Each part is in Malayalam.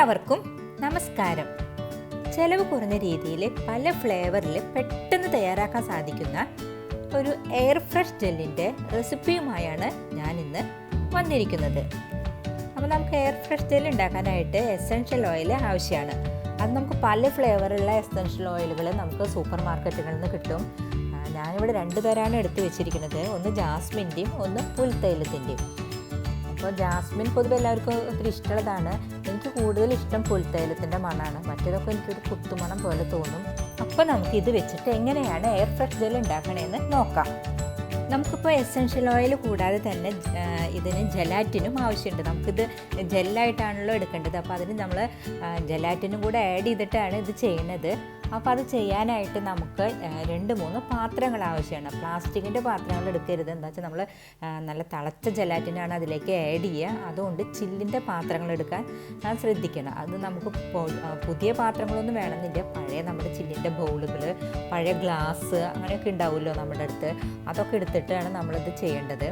എല്ലാവർക്കും നമസ്കാരം. ചെലവ് കുറഞ്ഞ രീതിയിൽ പല ഫ്ലേവറിൽ പെട്ടെന്ന് തയ്യാറാക്കാൻ സാധിക്കുന്ന ഒരു എയർ ഫ്രഷ് ജെല്ലിൻ്റെ റെസിപ്പിയുമായാണ് ഞാനിന്ന് വന്നിരിക്കുന്നത്. അപ്പോൾ നമുക്ക് എയർ ഫ്രഷ് ജെൽ ഉണ്ടാക്കാനായിട്ട് എസെൻഷ്യൽ ഓയിൽ ആവശ്യമാണ്. അത് നമുക്ക് പല ഫ്ലേവറുള്ള എസെൻഷ്യൽ ഓയിലുകൾ നമുക്ക് സൂപ്പർ മാർക്കറ്റുകളിൽ നിന്ന് കിട്ടും. ഞാനിവിടെ 2 തരമാണ് എടുത്ത് വെച്ചിരിക്കുന്നത്. ഒന്ന് ജാസ്മിൻ്റെയും ഒന്ന് പുൽത്തൈലത്തിൻ്റെയും. അപ്പോൾ ജാസ്മിൻ പൊതുവെ എല്ലാവർക്കും ഒത്തിരി ഇഷ്ടമുള്ളതാണ്. എനിക്ക് കൂടുതൽ ഇഷ്ടം പുൽത്തൈലത്തിൻ്റെ മണമാണ്. മറ്റേതൊക്കെ എനിക്കൊരു കുത്തുമണം പോലെ തോന്നും. അപ്പോൾ നമുക്കിത് വെച്ചിട്ട് എങ്ങനെയാണ് എയർ ഫ്രഷ് ജെൽ ഉണ്ടാക്കണമെന്ന് നോക്കാം. നമുക്കിപ്പോൾ എസെൻഷ്യൽ ഓയിൽ കൂടാതെ തന്നെ ഇതിന് ജെലാറ്റിനും ആവശ്യമുണ്ട്. നമുക്കിത് ജെല്ലായിട്ടാണല്ലോ എടുക്കേണ്ടത്. അപ്പോൾ അതിന് നമ്മൾ ജെലാറ്റിനും കൂടെ ആഡ് ചെയ്തിട്ടാണ് ഇത് ചെയ്യുന്നത്. അപ്പോൾ അത് ചെയ്യാനായിട്ട് നമുക്ക് 2-3 പാത്രങ്ങൾ ആവശ്യമാണ്. പ്ലാസ്റ്റിക്കിൻ്റെ പാത്രങ്ങൾ എടുക്കരുത്. എന്താ വെച്ചാൽ നമ്മൾ നല്ല തിളച്ച ജെലാറ്റിനാണ് അതിലേക്ക് ആഡ് ചെയ്യുക. അതുകൊണ്ട് ചില്ലിൻ്റെ പാത്രങ്ങൾ എടുക്കാൻ ശ്രദ്ധിക്കണം. അത് നമുക്ക് പുതിയ പാത്രങ്ങളൊന്നും വേണമെന്നില്ല. പഴയ നമ്മുടെ ചില്ലിൻ്റെ ബൗളുകൾ, പഴയ ഗ്ലാസ് അങ്ങനെയൊക്കെ ഉണ്ടാവുമല്ലോ നമ്മുടെ അടുത്ത്. അതൊക്കെ എടുത്തിട്ടാണ് നമ്മളിത് ചെയ്യേണ്ടത്.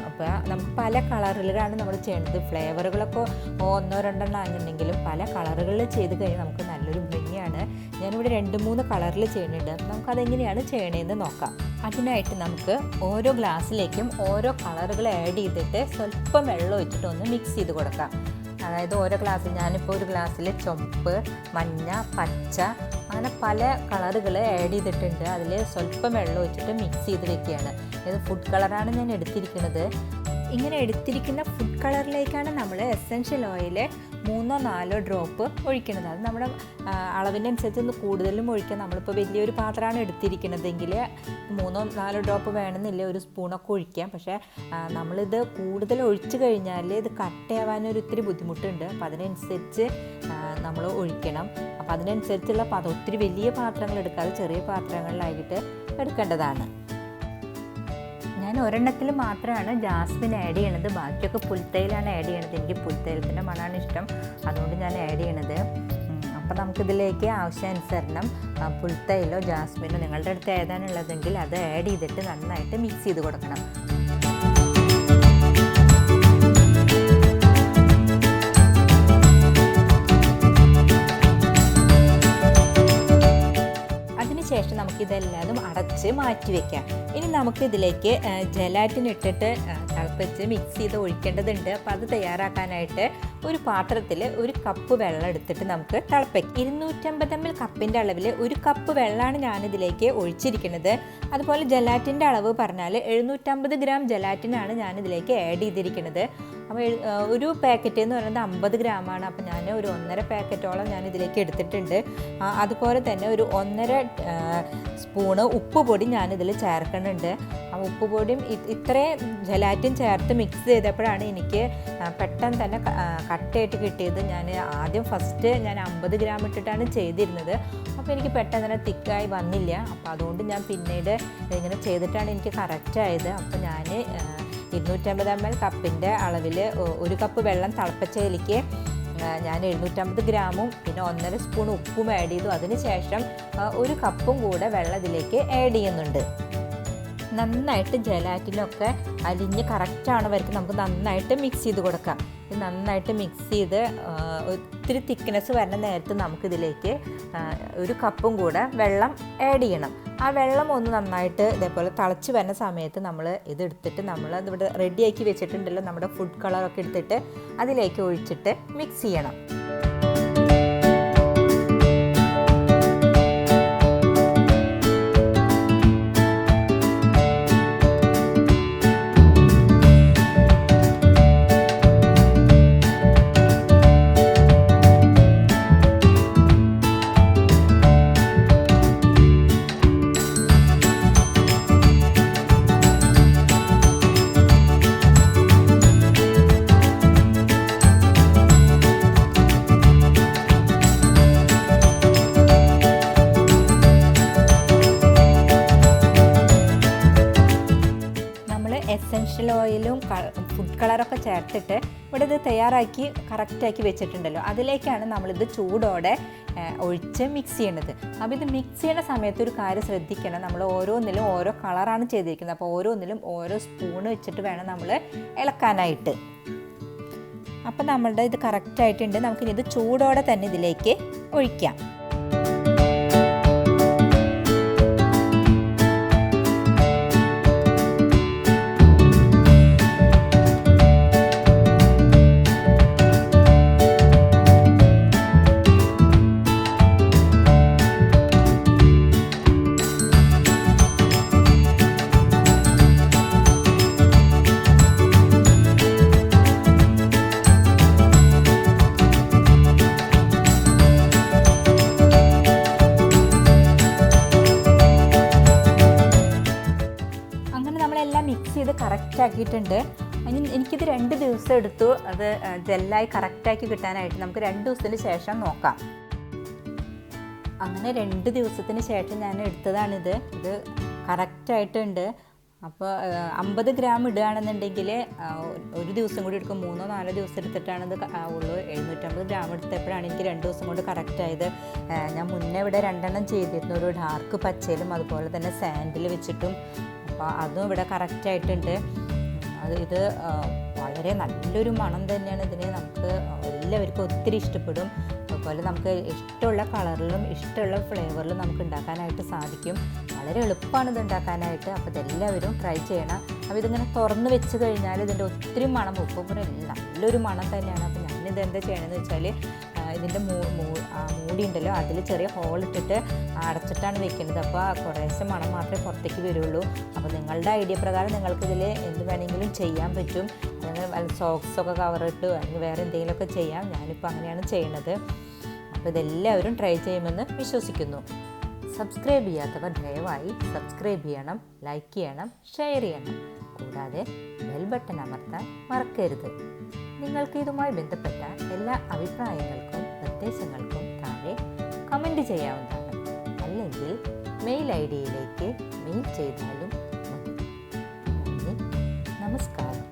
അപ്പോൾ നമുക്ക് പല കളറിലാണ് നമ്മൾ ചെയ്യേണ്ടത്. ഫ്ലേവറുകളൊക്കെ 1-2 ആണെന്നുണ്ടെങ്കിലും പല കളറുകളിൽ ചെയ്ത് കഴിഞ്ഞാൽ നമുക്ക് നല്ലൊരു ഭംഗിയാണ്. ഞാനിവിടെ 2-3 കളറിൽ ചെയ്യുന്നുണ്ട്. നമുക്കതെങ്ങനെയാണ് ചെയ്യണതെന്ന് നോക്കാം. അതിനായിട്ട് നമുക്ക് ഓരോ ഗ്ലാസ്സിലേക്കും ഓരോ കളറുകൾ ആഡ് ചെയ്തിട്ട് സ്വല്പം വെള്ളം ഒഴിച്ചിട്ട് ഒന്ന് മിക്സ് ചെയ്ത് കൊടുക്കാം. അതായത് ഓരോ ഗ്ലാസ്സിൽ ഞാനിപ്പോൾ ഒരു ഗ്ലാസ്സിൽ ചുവപ്പ്, മഞ്ഞ, പച്ച അങ്ങനെ പല കളറുകൾ ആഡ് ചെയ്തിട്ടുണ്ട്. അതിൽ സ്വല്പം വെള്ളം ഒഴിച്ചിട്ട് മിക്സ് ചെയ്ത് വെക്കുകയാണ്. ഇത് ഫുഡ് കളറാണ് ഞാൻ എടുത്തിരിക്കുന്നത്. ഇങ്ങനെ എടുത്തിരിക്കുന്ന ഫുഡ് കളറിലേക്കാണ് നമ്മൾ എസെൻഷ്യൽ ഓയിൽ 3-4 ഡ്രോപ്പ് ഒഴിക്കുന്നത്. അത് നമ്മുടെ അളവിനനുസരിച്ച് ഒന്ന് കൂടുതലും ഒഴിക്കാം. നമ്മളിപ്പോൾ വലിയൊരു പാത്രമാണ് എടുത്തിരിക്കുന്നതെങ്കിൽ 3-4 ഡ്രോപ്പ് വേണമെന്നില്ല, ഒരു സ്പൂണൊക്കെ ഒഴിക്കാം. പക്ഷേ നമ്മളിത് കൂടുതൽ ഒഴിച്ച് കഴിഞ്ഞാൽ ഇത് കട്ടയാവാനൊരു ഇത്തിരി ബുദ്ധിമുട്ടുണ്ട്. അപ്പോൾ അതിനനുസരിച്ച് നമ്മൾ ഒഴിക്കണം. അപ്പോൾ അതിനനുസരിച്ചുള്ള ഒത്തിരി വലിയ പാത്രങ്ങൾ എടുക്കാതെ ചെറിയ പാത്രങ്ങളിലായിട്ട് എടുക്കേണ്ടതാണ്. ഞാൻ ഒരെണ്ണത്തിൽ മാത്രമാണ് ജാസ്മിൻ ആഡ് ചെയ്യണത്. ബാക്കിയൊക്കെ പുൽത്തൈലാണ് ആഡ് ചെയ്യണത്. എനിക്ക് പുൽത്തൈലത്തിൻ്റെ മണമാണ് ഇഷ്ടം, അതുകൊണ്ട് ഞാൻ ആഡ് ചെയ്യണത്. അപ്പോൾ നമുക്കിതിലേക്ക് ആവശ്യാനുസരണം പുൽത്തൈലോ ജാസ്മിനോ നിങ്ങളുടെ അടുത്ത് ഏതാണുള്ളതെങ്കിൽ അത് ആഡ് ചെയ്തിട്ട് നന്നായിട്ട് മിക്സ് ചെയ്ത് കൊടുക്കണം. ശേഷം നമുക്കിതെല്ലാതും അടച്ച് മാറ്റി വയ്ക്കാം. ഇനി നമുക്കിതിലേക്ക് ജെലാറ്റിൻ ഇട്ടിട്ട് തിളപ്പിച്ച് മിക്സ് ചെയ്ത് ഒഴിക്കേണ്ടതുണ്ട്. അപ്പോൾ അത് തയ്യാറാക്കാനായിട്ട് ഒരു പാത്രത്തിൽ 1 കപ്പ് വെള്ളം എടുത്തിട്ട് നമുക്ക് തിളപ്പിക്കാം. 250 ml കപ്പിൻ്റെ അളവിൽ 1 കപ്പ് വെള്ളമാണ് ഞാനിതിലേക്ക് ഒഴിച്ചിരിക്കുന്നത്. അതുപോലെ ജെലാറ്റിൻ്റെ അളവ് പറഞ്ഞാൽ 750 ഗ്രാം ജെലാറ്റിനാണ് ഞാനിതിലേക്ക് ആഡ് ചെയ്തിരിക്കുന്നത്. അപ്പോൾ ഒരു പാക്കറ്റ് എന്ന് പറയുന്നത് 50 ഗ്രാമാണ്. അപ്പോൾ ഞാൻ ഒരു 1.5 പാക്കറ്റോളം ഞാൻ ഇതിലേക്ക് എടുത്തിട്ടുണ്ട്. അതുപോലെ തന്നെ ഒരു 1.5 സ്പൂണ് ഉപ്പ് പൊടി ഞാനിതിൽ ചേർക്കുന്നുണ്ട്. ആ ഉപ്പ് പൊടിയും ഇത്രയും ജെലാറ്റിൻ ചേർത്ത് മിക്സ് ചെയ്തപ്പോഴാണ് എനിക്ക് പെട്ടെന്ന് തന്നെ കട്ടയായിട്ട് കിട്ടിയത്. ഞാൻ ഫസ്റ്റ് ഞാൻ 50 ഗ്രാം ഇട്ടിട്ടാണ് ചെയ്തിരുന്നത്. അപ്പോൾ എനിക്ക് പെട്ടെന്ന് തന്നെ തിക്കായി വന്നില്ല. അപ്പോൾ അതുകൊണ്ട് ഞാൻ പിന്നീട് ഇങ്ങനെ ചെയ്തിട്ടാണ് എനിക്ക് കറക്റ്റായത്. അപ്പോൾ ഞാൻ 250 ml കപ്പിൻ്റെ അളവിൽ 1 കപ്പ് വെള്ളം തിളപ്പിച്ചതിലേക്ക് ഞാൻ 750 ഗ്രാമും പിന്നെ 1.5 സ്പൂൺ ഉപ്പും ആഡ് ചെയ്തു. അതിന് ശേഷം 1 കപ്പും കൂടെ വെള്ളം ഇതിലേക്ക് ആഡ് ചെയ്യുന്നുണ്ട്. നന്നായിട്ട് ജെലാറ്റിനൊക്കെ അലിഞ്ഞ് കറക്റ്റാണ് വരയ്ക്ക് നമുക്ക് നന്നായിട്ട് മിക്സ് ചെയ്ത് കൊടുക്കാം. ഇത് നന്നായിട്ട് മിക്സ് ചെയ്ത് ഒത്തിരി തിക്നെസ് വരുന്ന നേരത്ത് നമുക്കിതിലേക്ക് 1 കപ്പും കൂടെ വെള്ളം ആഡ് ചെയ്യണം. ആ വെള്ളം ഒന്ന് നന്നായിട്ട് ഇതേപോലെ തിളച്ച് വരുന്ന സമയത്ത് നമ്മൾ ഇതെടുത്തിട്ട് അതിവിടെ റെഡിയാക്കി വെച്ചിട്ടുണ്ടല്ലോ നമ്മുടെ ഫുഡ് കളറൊക്കെ എടുത്തിട്ട് അതിലേക്ക് ഒഴിച്ചിട്ട് മിക്സ് ചെയ്യണം. എസെൻഷ്യൽ ഓയിലും ഫുഡ് കളറൊക്കെ ചേർത്തിട്ട് ഇവിടെ ഇത് തയ്യാറാക്കി കറക്റ്റാക്കി വെച്ചിട്ടുണ്ടല്ലോ, അതിലേക്കാണ് നമ്മളിത് ചൂടോടെ ഒഴിച്ച് മിക്സ് ചെയ്യേണ്ടത്. അപ്പോൾ ഇത് മിക്സ് ചെയ്യുന്ന സമയത്ത് ഒരു കാര്യം ശ്രദ്ധിക്കണം, നമ്മൾ ഓരോന്നിലും ഓരോ കളറാണ് ചെയ്തിരിക്കുന്നത്. അപ്പോൾ ഓരോന്നിലും ഓരോ സ്പൂൺ വെച്ചിട്ട് വേണം നമ്മൾ ഇളക്കാനായിട്ട്. അപ്പോൾ നമ്മളുടെ ഇത് കറക്റ്റായിട്ടുണ്ട്. നമുക്കിനി ഇത് ചൂടോടെ തന്നെ ഇതിലേക്ക് ഒഴിക്കാം. നമ്മളെല്ലാം മിക്സ് ചെയ്ത് കറക്റ്റാക്കിയിട്ടുണ്ട്. എനിക്കിത് 2 ദിവസം എടുത്തു അത് ജെല്ലായി കറക്റ്റാക്കി കിട്ടാനായിട്ട്. നമുക്ക് 2 ദിവസത്തിന് ശേഷം നോക്കാം. അങ്ങനെ 2 ദിവസത്തിന് ശേഷം ഞാൻ എടുത്തതാണിത്. ഇത് കറക്റ്റായിട്ടുണ്ട്. അപ്പോൾ 50 ഗ്രാം ഇടുകയാണെന്നുണ്ടെങ്കിൽ ഒരു ദിവസം കൂടി എടുക്കും. 3-4 ദിവസം എടുത്തിട്ടാണ് ഇത് ഉള്ളൂ. 750 ഗ്രാം എടുത്തപ്പോഴാണ് എനിക്ക് 2 ദിവസം കൊണ്ട് കറക്റ്റായത്. ഞാൻ മുന്നേ ഇവിടെ 2 എണ്ണം ചെയ്തിരുന്നു, ഒരു ഡാർക്ക് പച്ചയിലും അതുപോലെ തന്നെ സാൻഡിൽ വെച്ചിട്ടും. അപ്പോൾ അതും ഇവിടെ കറക്റ്റായിട്ടുണ്ട്. ഇത് വളരെ നല്ലൊരു മണം തന്നെയാണ് ഇതിന്. നമുക്ക് എല്ലാവർക്കും ഒത്തിരി ഇഷ്ടപ്പെടും. അതുപോലെ നമുക്ക് ഇഷ്ടമുള്ള കളറിലും ഇഷ്ടമുള്ള ഫ്ലേവറിലും നമുക്ക് ഉണ്ടാക്കാനായിട്ട് സാധിക്കും. വളരെ എളുപ്പമാണ് ഇത് ഉണ്ടാക്കാനായിട്ട്. അപ്പോൾ ഇതെല്ലാവരും ട്രൈ ചെയ്യണം. അപ്പോൾ ഇതിങ്ങനെ തുറന്ന് വെച്ച് കഴിഞ്ഞാൽ ഇതിൻ്റെ ഒത്തിരി മണം ഉപ്പും നല്ലൊരു മണം തന്നെയാണ്. അപ്പോൾ ഞാനിത് എന്താ ചെയ്യണമെന്ന് വെച്ചാൽ ഇതിൻ്റെ മൂടി ഉണ്ടല്ലോ, അതിൽ ചെറിയ ഹോൾ ഇട്ടിട്ട് അടച്ചിട്ടാണ് വെക്കുന്നത്. അപ്പോൾ കുറേശ്ശെ മണം മാത്രമേ പുറത്തേക്ക് വരുള്ളൂ. അപ്പോൾ നിങ്ങളുടെ ഐഡിയ പ്രകാരം നിങ്ങൾക്കിതിൽ എന്ത് വേണമെങ്കിലും ചെയ്യാൻ പറ്റും. അല്ലെങ്കിൽ സോക്സൊക്കെ കവറിട്ട് അല്ലെങ്കിൽ വേറെ എന്തെങ്കിലുമൊക്കെ ചെയ്യാം. ഞാനിപ്പോൾ അങ്ങനെയാണ് ചെയ്യുന്നത്. അപ്പോൾ ഇതെല്ലാവരും ട്രൈ ചെയ്യുമെന്ന് വിശ്വസിക്കുന്നു. സബ്സ്ക്രൈബ് ചെയ്യാത്തവർ ദയവായി സബ്സ്ക്രൈബ് ചെയ്യണം, ലൈക്ക് ചെയ്യണം, ഷെയർ ചെയ്യണം. കൂടാതെ ബെൽ ബട്ടൺ അമർത്താൻ മറക്കരുത്. നിങ്ങൾക്ക് ഇതുമായി ബന്ധപ്പെട്ട എല്ലാ അഭിപ്രായങ്ങൾക്കും നിർദ്ദേശങ്ങൾക്കും താഴെ കമൻറ്റ് ചെയ്യാവുന്നതാണ്. അല്ലെങ്കിൽ മെയിൽ ഐ ഡിയിലേക്ക് മെയിൽ ചെയ്താലും മതി. നന്ദി, നമസ്കാരം.